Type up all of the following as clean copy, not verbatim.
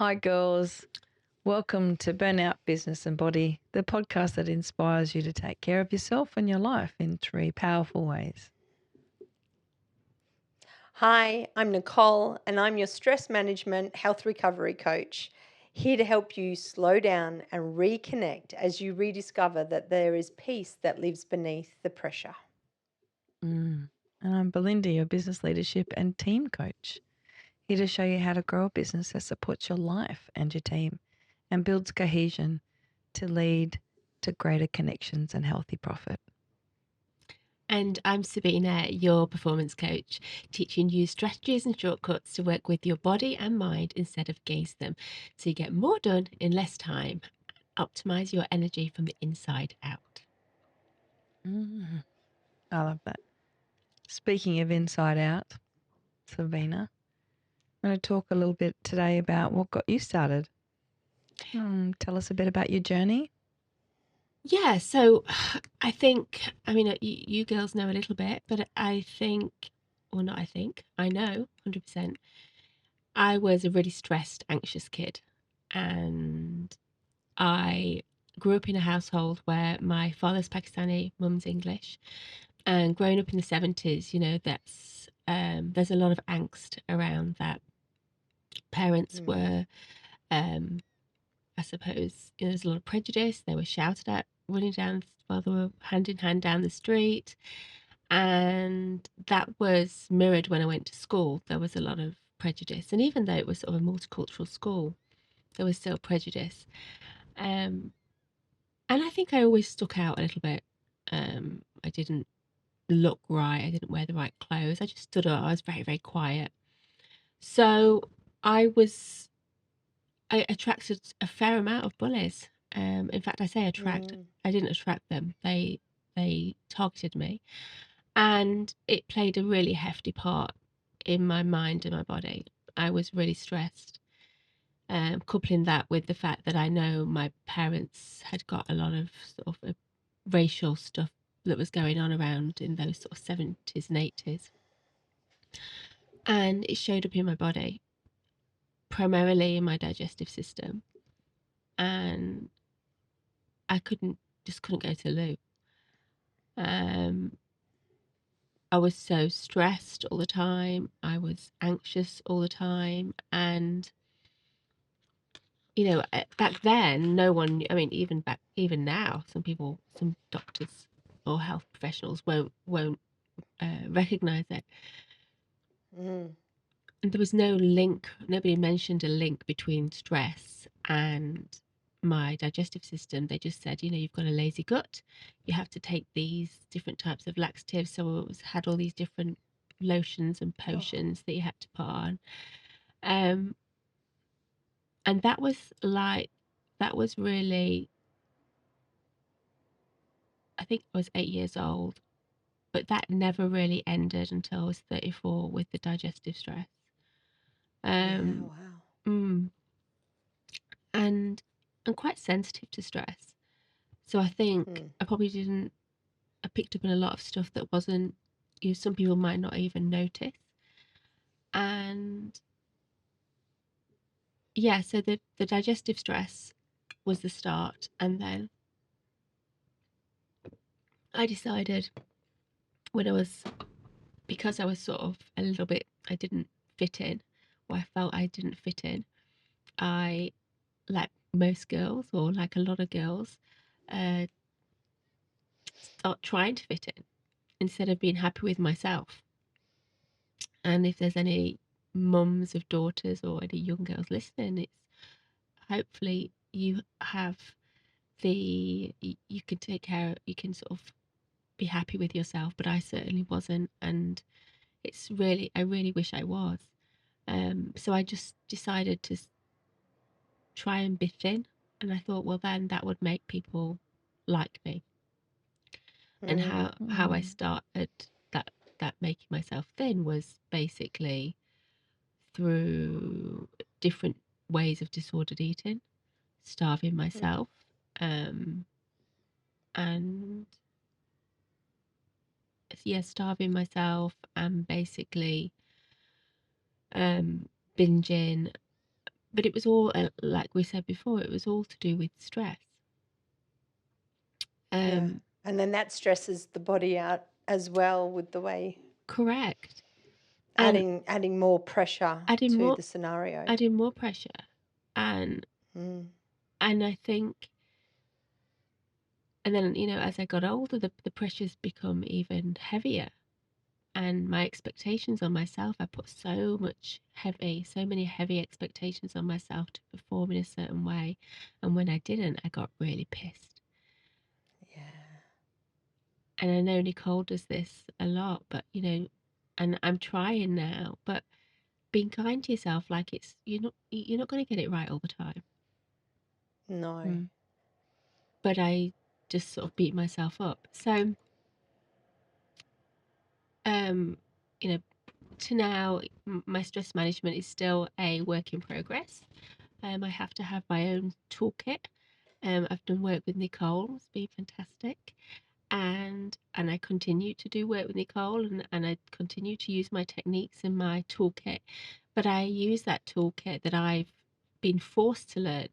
Hi, girls. Welcome to Burnout Business and Body, the podcast that inspires you to take care of yourself and your life in 3 powerful ways. Hi, I'm Nicole, and I'm your stress management health recovery coach, here to help you slow down and reconnect as you rediscover that there is peace that lives beneath the pressure. And I'm Belinda, your business leadership and team coach, here to show you how to grow a business that supports your life and your team and builds cohesion to lead to greater connections and healthy profit. And I'm Sabina, your performance coach, teaching you strategies and shortcuts to work with your body and mind instead of against them, so you get more done in less time. Optimize your energy from the inside out. I love that. Speaking of inside out, Sabina, I'm going to talk a little bit today about what got you started. Tell us a bit about your journey. Yeah, so I think, you girls know a little bit, but I think, or not I think, I know 100%. I was a really stressed, anxious kid, and I grew up in a household where my father's Pakistani, mum's English, and growing up in the 70s, there's a lot of angst around that. Parents were, I suppose, there's a lot of prejudice. They were shouted at, running down while they were hand in hand down the street. And that was mirrored when I went to school. There was a lot of prejudice. And even though it was sort of a multicultural school, there was still prejudice. Um, and I think I always stuck out a little bit. I didn't look right. I didn't wear the right clothes. I just stood up. I was very, very quiet. So I was, I attracted a fair amount of bullies. In fact, I say attract. I didn't attract them. They targeted me, and it played a really hefty part in my mind and my body. I was really stressed. Coupling that with the fact that I know my parents had got a lot of sort of racial stuff that was going on around in those sort of 70s and 80s. And it showed up in my body, primarily in my digestive system. And I couldn't go to the loo. I was so stressed all the time. I was anxious all the time. And, back then, no one, even now, some doctors or health professionals won't recognize it. And there was no link. Nobody mentioned a link between stress and my digestive system. They just said, you've got a lazy gut. You have to take these different types of laxatives. So it had all these different lotions and potions that you had to put on. And that was really, I think I was 8 years old, but that never really ended until I was 34 with the digestive stress. Um, Wow. mm, and I'm quite sensitive to stress. So I think I picked up on a lot of stuff that wasn't, some people might not even notice. And yeah, so the digestive stress was the start. And then I decided because I was sort of a little bit, I didn't fit in, or I felt I didn't fit in, I, like most girls, or like a lot of girls, uh, start trying to fit in instead of being happy with myself. And if there's any mums of daughters or any young girls listening, it's hopefully you have you can take care, you can sort of be happy with yourself, but I certainly wasn't. And I really wish I was. So I just decided to try and be thin. And I thought, well, then that would make people like me. And how I started that making myself thin was basically through different ways of disordered eating, starving myself, and yeah, starving myself and basically binging, but it was all, like we said before, it was all to do with stress. Yeah. Um, And then that stresses the body out as well with the way Correct. And adding more pressure adding to more the scenario. adding more pressure. And Mm. I think, and then, as I got older, the pressures become even heavier. And my expectations on myself, I put so many heavy expectations on myself to perform in a certain way. And when I didn't, I got really pissed. Yeah. And I know Nicole does this a lot, but and I'm trying now, but being kind to yourself, like you're not going to get it right all the time. No. Mm. But I just sort of beat myself up. So, um, you know, to now, my stress management is still a work in progress. I have to have my own toolkit. I've done work with Nicole; it's been fantastic, and I continue to do work with Nicole, and I continue to use my techniques in my toolkit. But I use that toolkit that I've been forced to learn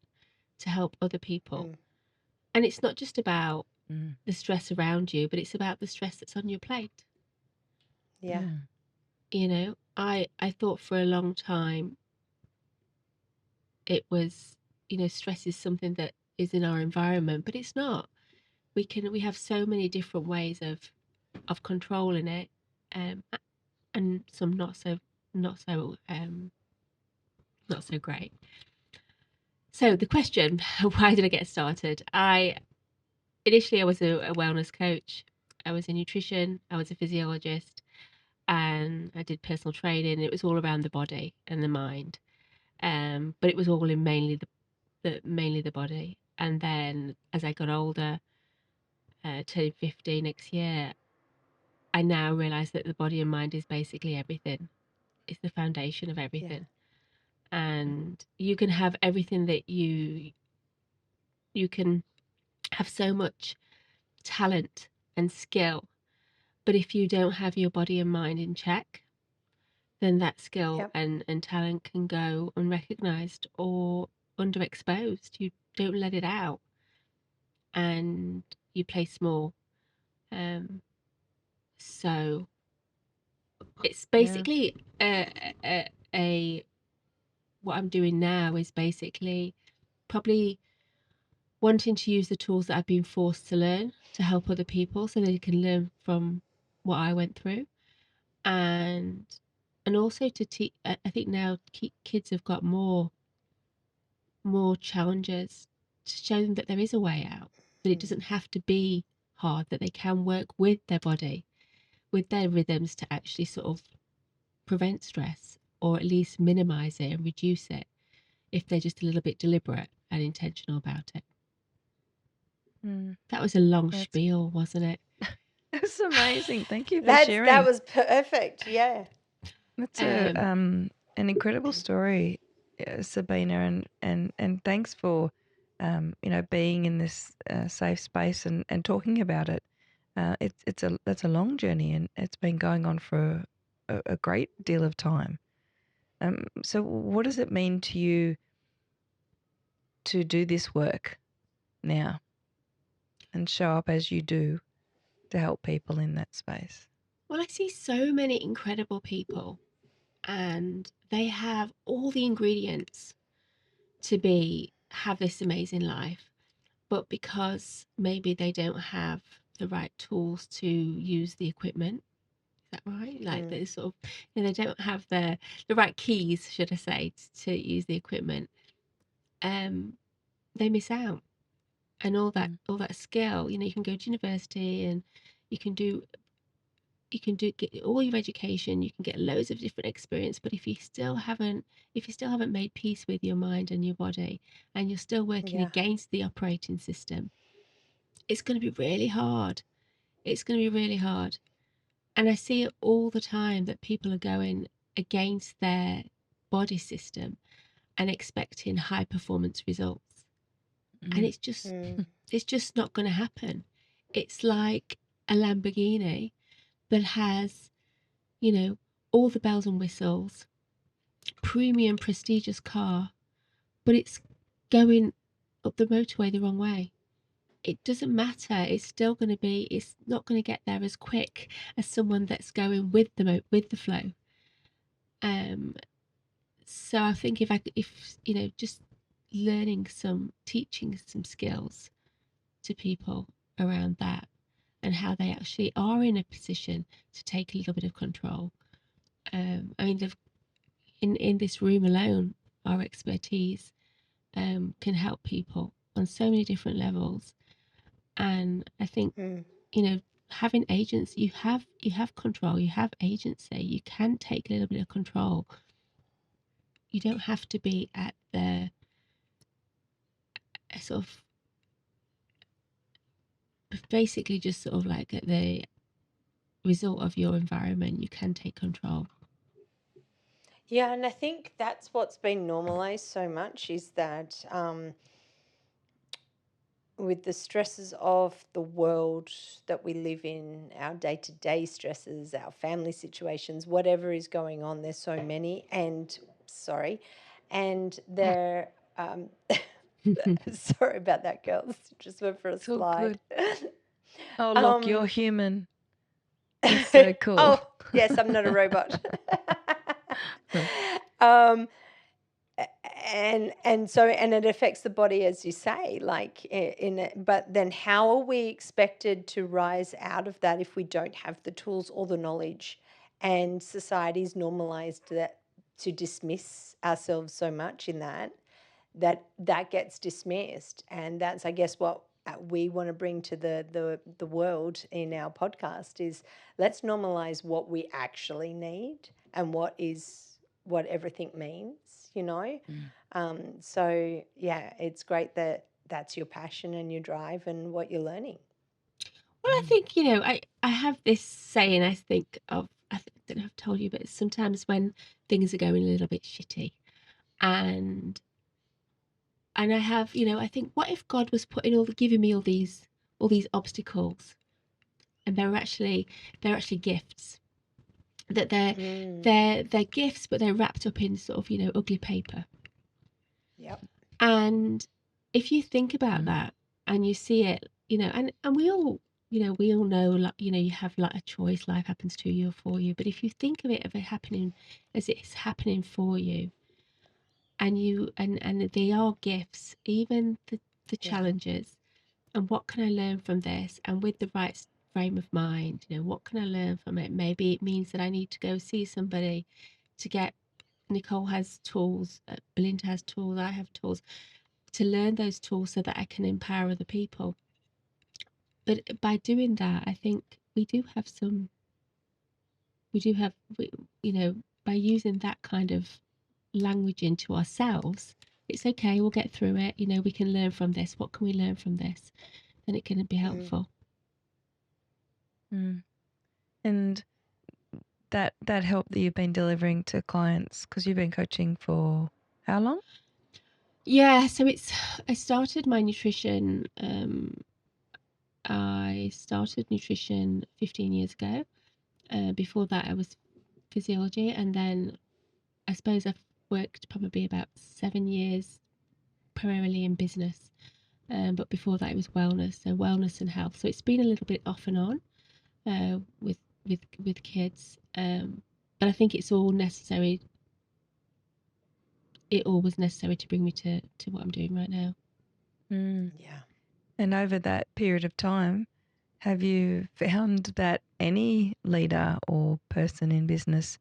to help other people. Mm. And it's not just about Mm. the stress around you, but it's about the stress that's on your plate. Yeah. I thought for a long time it was, stress is something that is in our environment, but it's not. We have so many different ways of controlling it, and some not so great. So the question, why did I get started? I was a wellness coach. I was a nutrition, I was a physiologist, and I did personal training. It was all around the body and the mind. But it was all in mainly the body. And then as I got older, turning 50 next year, I now realize that the body and mind is basically everything. It's the foundation of Yeah. everything. And you can have everything that you can have so much talent and skill, but if you don't have your body and mind in check, then that skill Yep. and talent can go unrecognized or underexposed. You don't let it out, and you play small. Um, so it's Yeah. basically a what I'm doing now is basically probably wanting to use the tools that I've been forced to learn to help other people so they can learn from what I went through, and also to teach. I think now kids have got more challenges to show them that there is a way out, that it Mm. doesn't have to be hard, that they can work with their body, with their rhythms to actually sort of prevent stress or at least minimize it and reduce it if they're just a little bit deliberate and intentional about it. Mm. That was a long That's spiel, wasn't it? that's amazing. Thank you for That sharing. was perfect. Yeah. That's a Um, an incredible story, Sabina, and thanks for being in this safe space and talking about it. It's a that's a long journey and it's been going on for a great deal of time. So what does it mean to you to do this work now and show up as you do to help people in that space? well, I see so many incredible people, and they have all the ingredients to be have this amazing life, but because maybe they don't have the right tools to use the equipment, is that right? Like Mm. they sort of, they don't have the right keys, should I say, to use the equipment. Um, they miss out, and Mm. all that skill. You can go to university and you can do get all your education. You can get loads of different experience, but if you still haven't made peace with your mind and your body, and you're still working Yeah. against the operating system, it's going to be really hard. It's going to be really hard. And I see it all the time that people are going against their body system and expecting high performance results. And Mm. Mm. it's just not going to happen. It's like a Lamborghini that has, you know, all the bells and whistles, premium prestigious car, but it's going up the motorway the wrong way. It doesn't matter. It's still going to be. It's not going to get there as quick as someone that's going with the flow. So I think if just teaching some skills to people around that and how they actually are in a position to take a little bit of control. I mean, in this room alone, our expertise can help people on so many different levels. And I think, having agents, you have control, you have agency, you can take a little bit of control. You don't have to be at the sort of basically just sort of like at the result of your environment. You can take control. Yeah, and I think that's what's been normalized so much is that with the stresses of the world that we live in, our day to day stresses, our family situations, whatever is going on, there's so many. And sorry, and there, sorry about that, girls. Just went for a It's all slide. good. Oh, look, you're human. It's so cool. Oh, yes, I'm not a robot. um, and so it affects the body, as you say, like in it, but then how are we expected to rise out of that if we don't have the tools or the knowledge? And society's normalized that to dismiss ourselves so much in that gets dismissed. And that's, I guess, what we want to bring to the world in our podcast is let's normalize what we actually need and what everything means, so yeah, it's great that that's your passion and your drive and what you're learning. Well, I think, I have this saying I think of, I don't know if I've told you, but sometimes when things are going a little bit shitty and I have, I think, what if God was giving me all these obstacles and they're actually gifts, that they're gifts, but they're wrapped up in sort of, ugly paper. Yep. And if you think about that and you see it, and we all, we all know, like, you have like a choice, life happens to you or for you. But if you think of it happening as it's happening for you, and they are gifts, even the challenges, and what can I learn from this? And with the right frame of mind, what can I learn from it? Maybe it means that I need to go see somebody to get. Nicole has tools, Belinda has tools, I have tools, to learn those tools so that I can empower other people. But by doing that, I think we do have, by using that kind of language into ourselves, it's okay, we'll get through it. We can learn from this. What can we learn from this? Then it can be helpful. And that help that you've been delivering to clients, because you've been coaching for how long? Yeah, so I started my nutrition. I started nutrition 15 years ago. Before that, I was physiology, and then I suppose I've worked probably about 7 years primarily in business. But before that, it was wellness and health. So it's been a little bit off and on with kids. But I think it's all necessary. It all was necessary to bring me to what I'm doing right now. Yeah. And over that period of time, have you found that any leader or person in business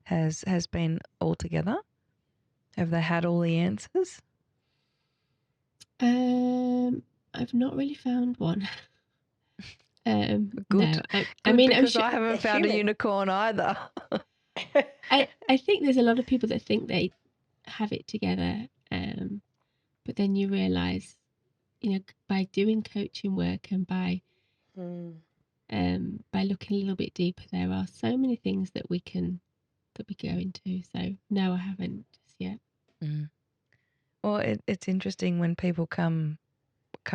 has been all together? Have they had all the answers? I've not really found one. Good. No, I mean, because I haven't found human. a unicorn either. I think there's a lot of people that think they have it together, but then you realise, by doing coaching work and by looking a little bit deeper, there are so many things that we go into. So no, I haven't just yet. Well, it's interesting when people come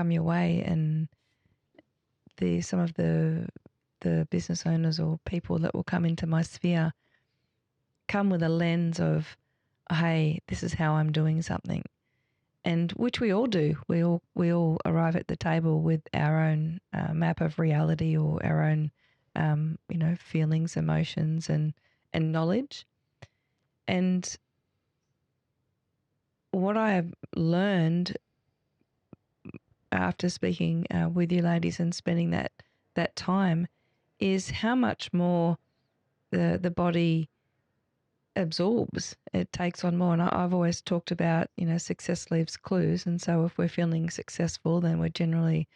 your way, and some of the business owners or people that will come into my sphere come with a lens of, hey, this is how I'm doing something. and which we all do. We all arrive at the table with our own map of reality, or our own feelings, emotions, and knowledge. And what I have learned after speaking with you ladies and spending that time is how much more the body absorbs. It takes on more. And I've always talked about, success leaves clues. And so if we're feeling successful, then we're generally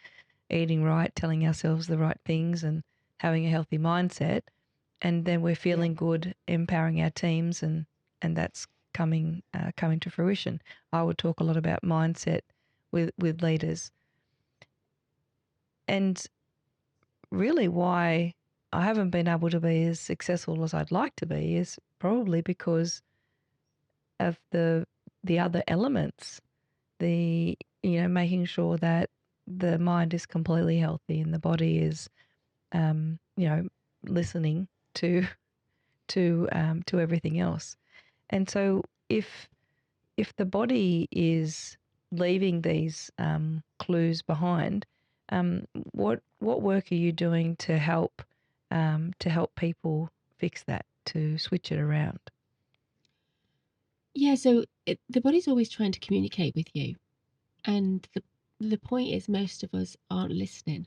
eating right, telling ourselves the right things, and having a healthy mindset. And then we're Yep. feeling good, empowering our teams, and that's coming to fruition. I would talk a lot about mindset with leaders, and really why I haven't been able to be as successful as I'd like to be is probably because of the other elements. The making sure that the mind is completely healthy and the body is listening to everything else. And so if the body is leaving these clues behind, what work are you doing to help people fix that, to switch it around? Yeah, so the body's always trying to communicate with you, and the point is most of us aren't listening.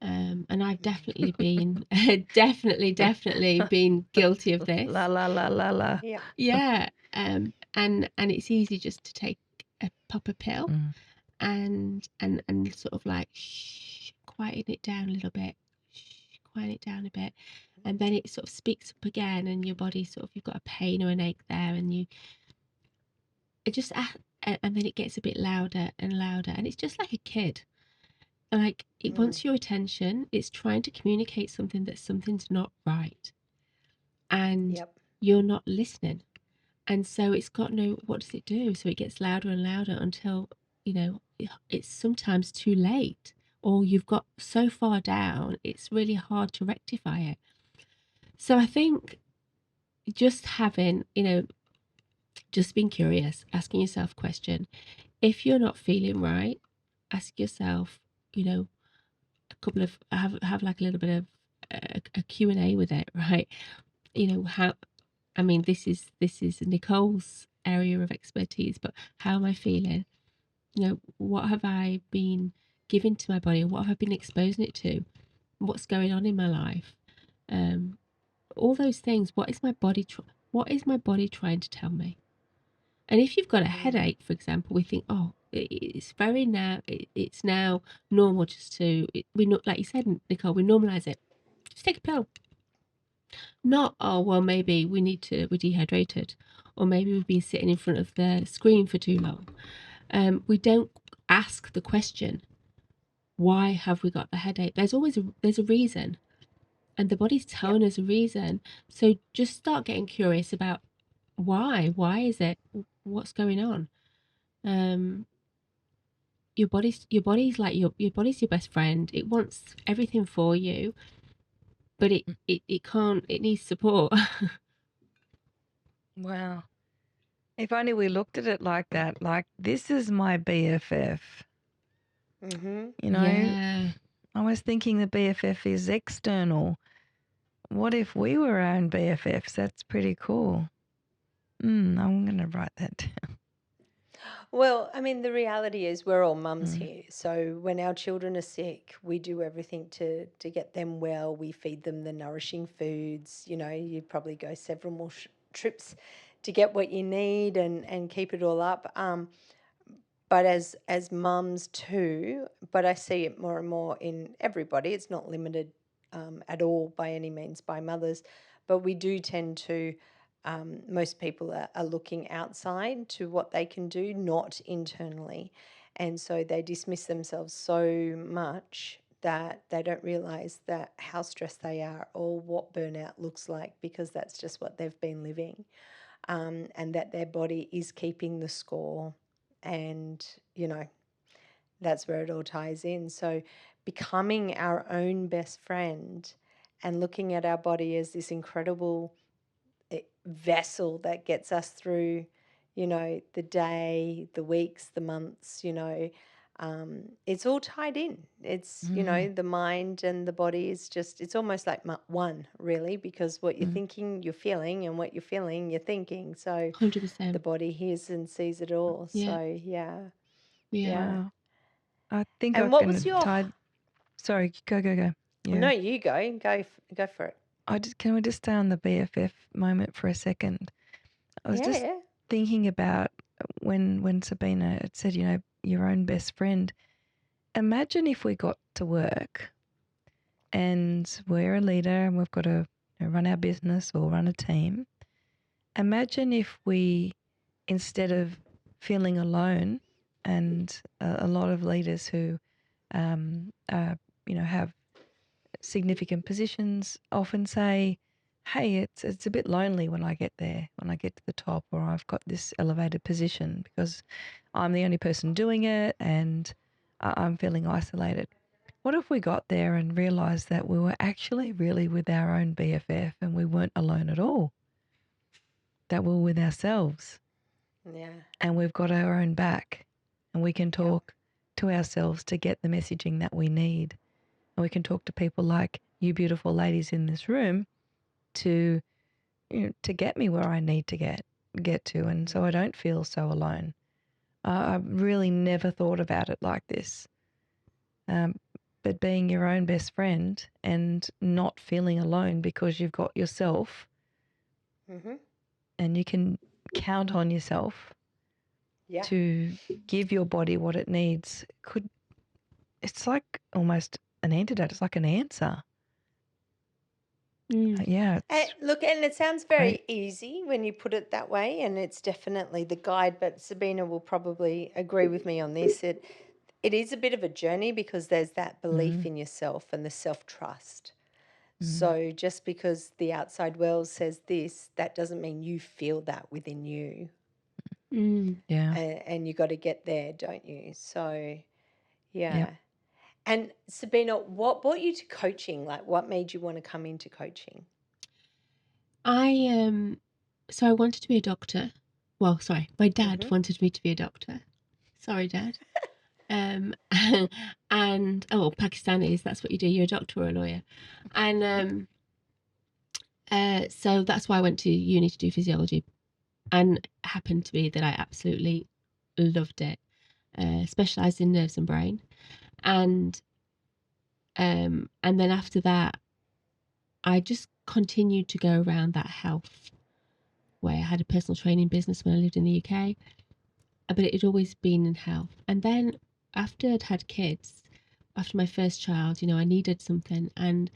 And I've definitely been definitely been guilty of La this. la la la la. Yeah. Yeah, and it's easy just to pop a pill Mm. and sort of like quieten it down a little bit, quieten it down a bit, and then it sort of speaks up again, and your body sort of, you've got a pain or an ache there, and you it just and then it gets a bit louder and louder, and it's just like a kid. Like, it wants your attention. It's trying to communicate something, that something's not right, and Yep. you're not listening. And so it's got no, what does it do? So it gets louder and louder until, it's sometimes too late, or you've got so far down, it's really hard to rectify it. So I think just having, just being curious, asking yourself a question. If you're not feeling right, ask yourself, a couple of, have like a little bit of a Q&A with it, right? How, I mean, this is Nicole's area of expertise, but how am I feeling? What have I been giving to my body? What have I been exposing it to? What's going on in my life? All those things. What is my body trying to tell me? And if you've got a headache, for example, we think, oh, it's very now, it's now normal just to, like you said, Nicole, we normalize it. Just take a pill. Not, oh, well, maybe we're dehydrated, or maybe we've been sitting in front of the screen for too long. We don't ask the question, why have we got the headache? There's a reason, and the body's Yep. telling us a reason. So just start getting curious about why is it? What's going on? Your body's like your body's your best friend. It wants everything for you, but it can't. It needs support. Wow. If only we looked at it like that, like, this is my BFF. Mm-hmm. Yeah. I was thinking the BFF is external. What if we were our own BFFs? That's pretty cool. I'm going to write that down. Well, I mean, the reality is we're all mums Mm. here. So when our children are sick, we do everything to get them well. We feed them the nourishing foods. You'd probably go several more trips to get what you need and keep it all up. But as mums too, but I see it more and more in everybody. It's not limited at all by any means by mothers, but we do tend to. Most people are looking outside to what they can do, not internally, and so they dismiss themselves so much that they don't realize that how stressed they are or what burnout looks like, because that's just what they've been living, and that their body is keeping the score. And, that's where it all ties in. So, becoming our own best friend and looking at our body as this incredible vessel that gets us through, you know, the day, the weeks, the months, it's all tied in. It's, the mind and the body is just, it's almost like one, really, because what you're thinking, you're feeling, and what you're feeling, you're thinking. So 100%. the body hears and sees it all. Yeah. So, yeah. Yeah. Wow. I think I And what was can your, tie. Sorry, go. no, Yeah. you go for it. Can we just stay on the BFF moment for a second? I was just Yeah. thinking about when Sabina had said, your own best friend. Imagine if we got to work and we're a leader and we've got to run our business or run a team. Imagine if we, instead of feeling alone, and a lot of leaders who, have significant positions often say, hey, it's a bit lonely when I get there, when I get to the top, or I've got this elevated position because I'm the only person doing it and I'm feeling isolated. What if we got there and realized that we were actually really with our own BFF and we weren't alone at all, that we were with ourselves Yeah. and we've got our own back and we can Yeah. talk to ourselves to get the messaging that we need. And we can talk to people like you beautiful ladies in this room to to get me where I need to get to, and so I don't feel so alone. I've really never thought about it like this. But being your own best friend and not feeling alone because you've got yourself Mm-hmm. and you can count on yourself Yeah. to give your body what it needs, it's like almost an antidote. It's like an answer. Yeah, it's Look, and it sounds great. very easy when you put it that way, and it's definitely the guide. But Sabina will probably agree with me on this. It is a bit of a journey because there's that belief in yourself and the self trust. So just because the outside world says this, that doesn't mean you feel that within you, Yeah. and you got to get there, don't you? So Yep. yeah. And Sabina, what brought you to coaching? Like, what made you want to come into coaching? So I wanted to be a doctor. Well, sorry, my dad Mm-hmm. wanted me to be a doctor. Sorry, Dad. And Pakistanis, that's what you do. You're a doctor or a lawyer. And so that's why I went to uni to do physiology, and it happened to be that I absolutely loved it. Specialised in nerves and brain, and then after that, I just continued to go around that health way. I had a personal training business when I lived in the UK, but it had always been in health. And then after I'd had kids, after my first child, I needed something, and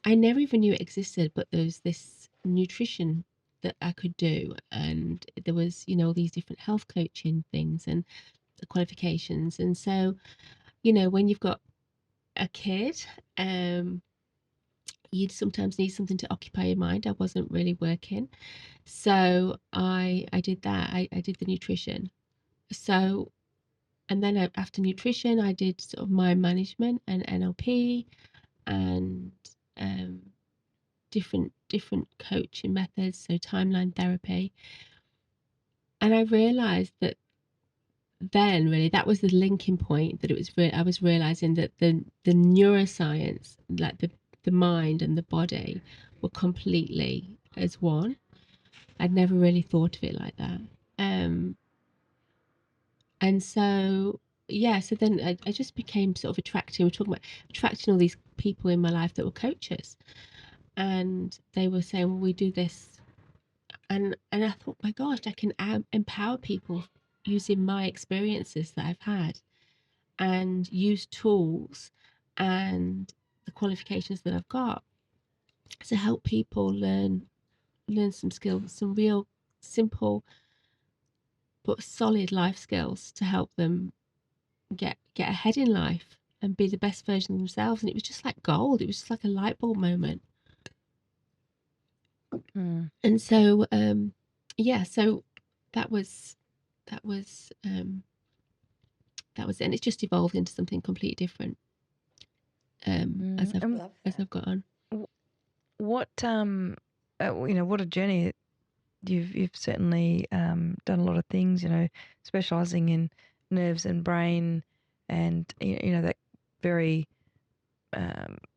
I never even knew it existed, but there was this nutrition that I could do, and there was, all these different health coaching things and the qualifications. And so, when you've got a kid, you sometimes need something to occupy your mind. I wasn't really working, so I did that. I did the nutrition. So, and then after nutrition, I did sort of mind management and NLP and um, different coaching methods, so timeline therapy. And I realized that then really that was the linking point, that it was I was realizing that the neuroscience, like the mind and the body, were completely as one. I'd never really thought of it like that. And so so then I just became sort of attracting. We're talking about attracting all these people in my life that were coaches, and they were saying, well, we do this. And I thought, my gosh, I can empower people using my experiences that I've had, and use tools and the qualifications that I've got to help people learn some skills, some real simple but solid life skills to help them get ahead in life and be the best version of themselves. And it was just like gold. It was just like a light bulb moment. And so so that was that was it. And it's just evolved into something completely different as Love that. I've got on. What what a journey you've certainly done a lot of things, specializing in nerves and brain, and that very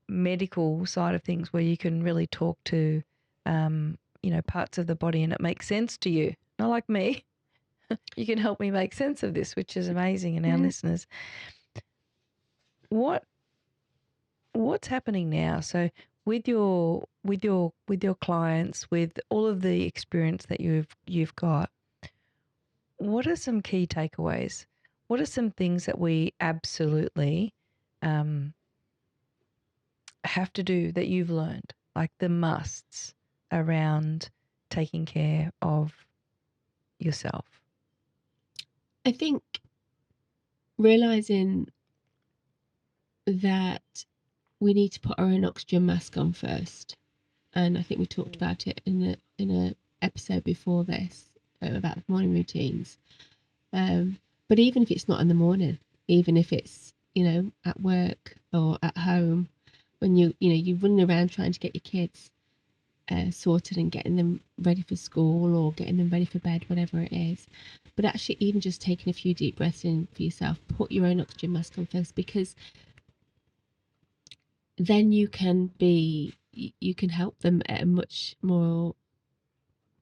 medical side of things where you can really talk to parts of the body and it makes sense to you. Not like me. You can help me make sense of this, which is amazing, and our listeners. What's happening now? So with your clients, with all of the experience that you've got, what are some key takeaways? What are some things that we absolutely have to do that you've learned, like the musts around taking care of yourself? I think realizing that we need to put our own oxygen mask on first, and I think we talked about it in a episode before this about the morning routines. But even if it's not in the morning, even if it's at work or at home, when you're running around trying to get your kids sorted and getting them ready for school or getting them ready for bed, whatever it is. But actually, even just taking a few deep breaths in for yourself, put your own oxygen mask on first, because then you can help them at a much more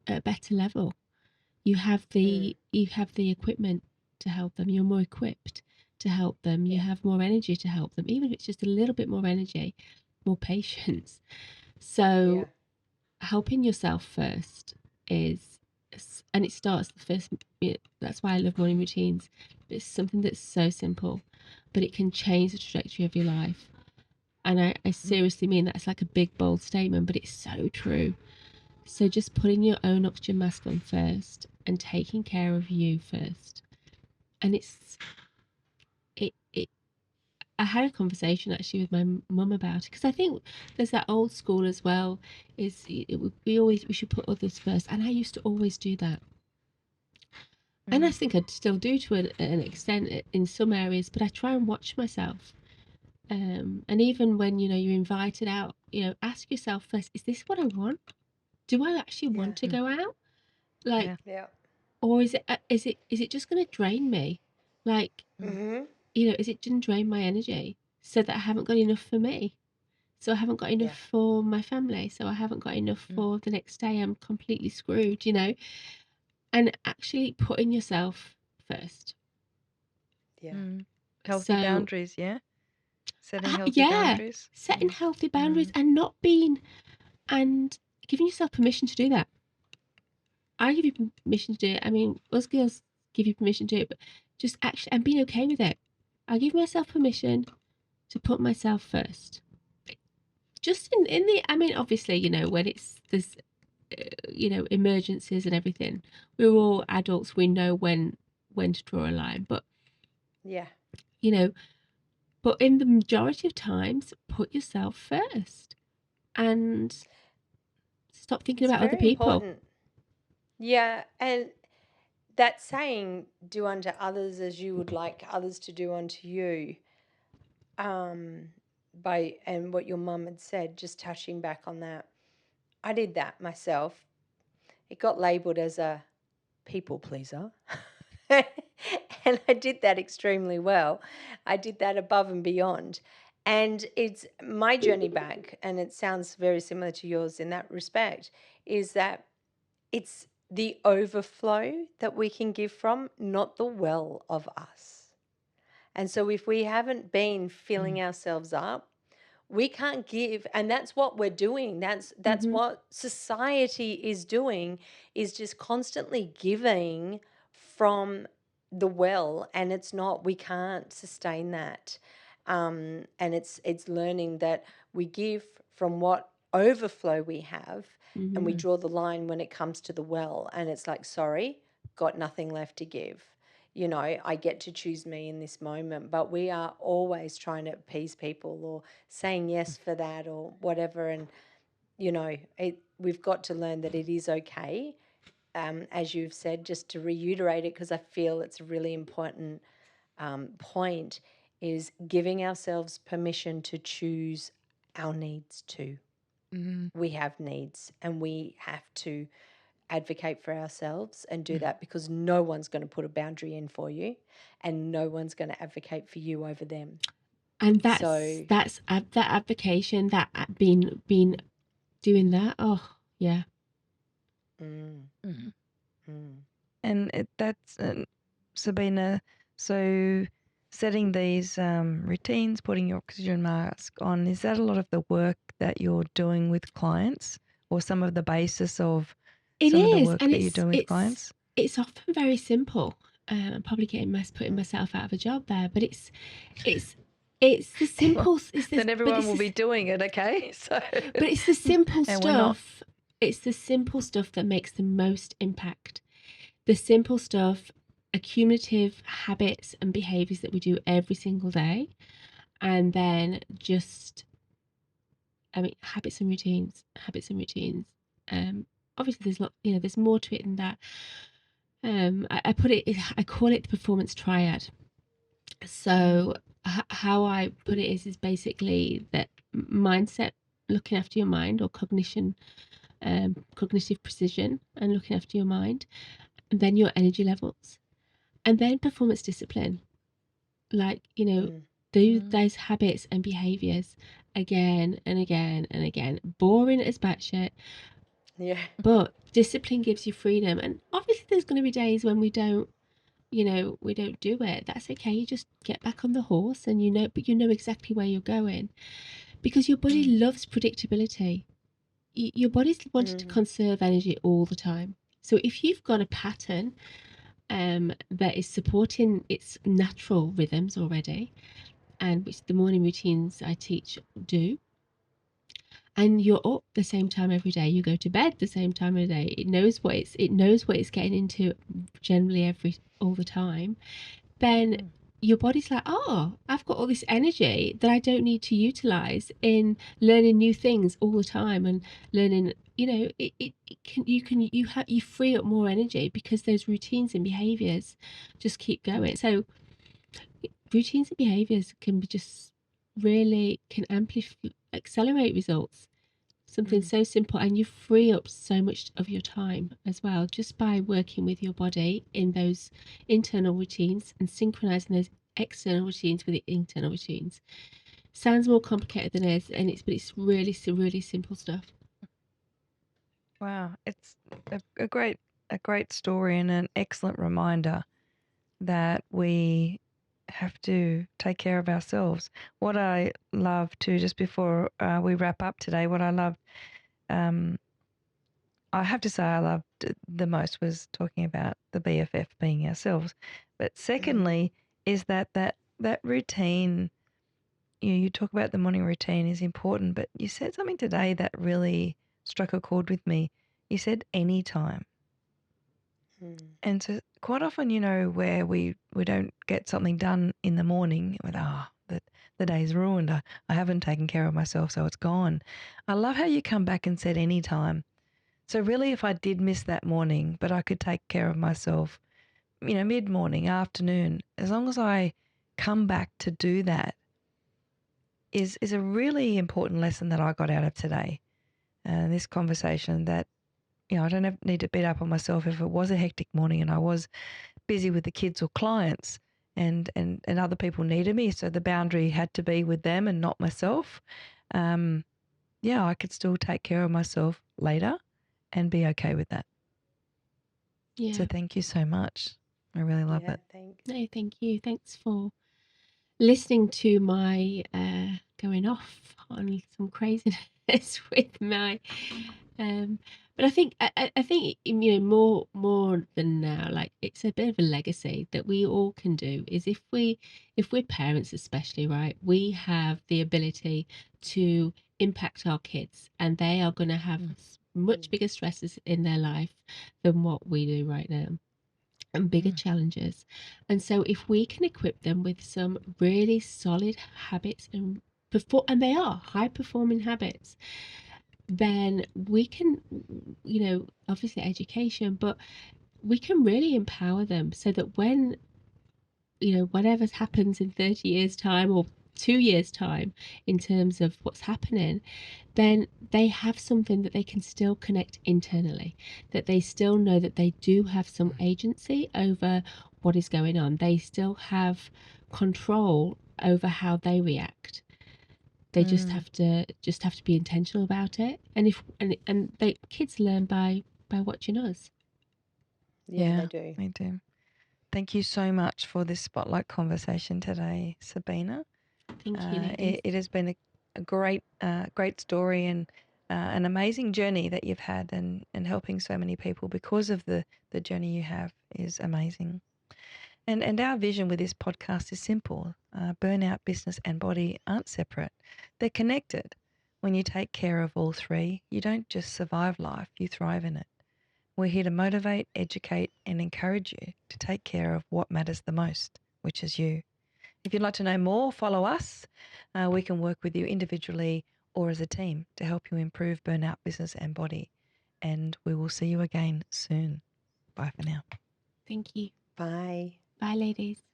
better level. You have the equipment to help them. You're more equipped to help them. You have more energy to help them, even if it's just a little bit more energy, more patience. So helping yourself first is, and it starts the first. That's why I love morning routines. It's something that's so simple, but it can change the trajectory of your life. And I seriously mean that. It's like a big, bold statement, but it's so true. So just putting your own oxygen mask on first and taking care of you first. And I had a conversation actually with my mum about it, because I think there's that old school as well, is we should put others first. And I used to always do that. And I think I still do to an extent in some areas, but I try and watch myself. And even when, you're invited out, ask yourself first, is this what I want? Do I actually want to go out? Like, or is it just going to drain me? Like, is it going to drain my energy so that I haven't got enough for me? So I haven't got enough for my family. So I haven't got enough for the next day. I'm completely screwed, and actually putting yourself first. Healthy boundaries, setting healthy boundaries. Setting healthy boundaries and not being, and giving yourself permission to do that. I give you permission to do it. I mean, us girls give you permission to do it, but just actually, and being okay with it. I give myself permission to put myself first. Just in the, I mean, obviously, when there's, emergencies and everything, we're all adults. We know when to draw a line, but but in the majority of times, put yourself first and stop thinking about other people. Important. Yeah, and that saying, do unto others as you would like others to do unto you, and what your mum had said, just touching back on that, I did that myself. It got labelled as a people pleaser. And I did that extremely well. I did that above and beyond. And it's my journey back, and it sounds very similar to yours in that respect, is that it's the overflow that we can give from, not the well of us. And so if we haven't been filling ourselves up, we can't give, and that's what we're doing. That's what society is doing, is just constantly giving from the well, and it's not, we can't sustain that. And it's learning that we give from what overflow we have, and we draw the line when it comes to the well, and it's like, sorry, got nothing left to give. I get to choose me in this moment, but we are always trying to appease people or saying yes for that or whatever. And, we've got to learn that it is okay, as you've said, just to reiterate it, because I feel it's a really important point, is giving ourselves permission to choose our needs too. We have needs, and we have to advocate for ourselves and do that, because no one's going to put a boundary in for you, and no one's going to advocate for you over them. And So that advocation, that being doing that. Oh yeah. mm, Mm. mm. And that's Sabina. So setting these routines, putting your oxygen mask on, is that a lot of the work that you're doing with clients, or some of the basis of It some of the is, work and that you're doing with clients? it's often very simple. I'm probably putting myself out of a job there, but it's the simple. Then everyone will be doing it, okay? So, but it's the simple and we're not. stuff. It's the simple stuff that makes the most impact. The simple stuff, accumulative habits and behaviors that we do every single day, and then just, I mean, habits and routines. Obviously, there's more to it than that. I call it the performance triad. So how I put it is basically that mindset, looking after your mind, or cognition, cognitive precision, and looking after your mind, and then your energy levels, and then performance discipline. Like, do those habits and behaviors again and again and again. Boring as batshit. Yeah. But discipline gives you freedom. And obviously there's going to be days when we don't do it. That's okay. You just get back on the horse, and but you know exactly where you're going, because your body loves predictability. Your body's wanting to conserve energy all the time. So if you've got a pattern that is supporting its natural rhythms already, and which the morning routines I teach do, and you're up the same time every day, you go to bed the same time every day, it knows what it's getting into generally all the time, then your body's like, oh, I've got all this energy that I don't need to utilize in learning new things all the time, and learning, you free up more energy because those routines and behaviors just keep going. So routines and behaviors can be just really can accelerate results. Something so simple, and you free up so much of your time as well, just by working with your body in those internal routines and synchronizing those external routines with the internal routines. Sounds more complicated than it is, but it's really simple stuff. Wow, it's a great story, and an excellent reminder that we have to take care of ourselves. What I love to, just before we wrap up today, what I loved, I have to say I loved the most was talking about the BFF being ourselves. But secondly, is that routine. You talk about the morning routine is important, but you said something today that really struck a chord with me. You said anytime. And so quite often, where we don't get something done in the morning with, the day's ruined. I haven't taken care of myself, so it's gone. I love how you come back and said anytime. So really, if I did miss that morning, but I could take care of myself, mid-morning, afternoon, as long as I come back to do that, is a really important lesson that I got out of today. And this conversation that, I don't need to beat up on myself if it was a hectic morning and I was busy with the kids or clients, and other people needed me. So the boundary had to be with them and not myself. I could still take care of myself later and be okay with that. Yeah. So thank you so much. I really love it. Thanks. No, thank you. Thanks for listening to my going off on some craziness with my but I think more than now, like, it's a bit of a legacy that we all can do, is if we're parents especially, right, we have the ability to impact our kids, and they are going to have much bigger stresses in their life than what we do right now, and bigger challenges. And so if we can equip them with some really solid habits, and they are high performing habits, then we can, obviously education, but we can really empower them, so that when, whatever happens in 30 years time, or 2 years' time in terms of what's happening, then they have something that they can still connect internally, that they still know that they do have some agency over what is going on. They still have control over how they react. They just have to be intentional about it. And they kids learn by watching us. Yeah, they do. They do. Thank you so much for this spotlight conversation today, Sabina. Thank you, ladies. It has been a great story and an amazing journey that you've had, and helping so many people because of the journey you have is amazing. And our vision with this podcast is simple. Burnout, business, and body aren't separate. They're connected. When you take care of all three, you don't just survive life, you thrive in it. We're here to motivate, educate, and encourage you to take care of what matters the most, which is you. If you'd like to know more, follow us. We can work with you individually or as a team to help you improve burnout, business, and body. And we will see you again soon. Bye for now. Thank you. Bye. Bye, ladies.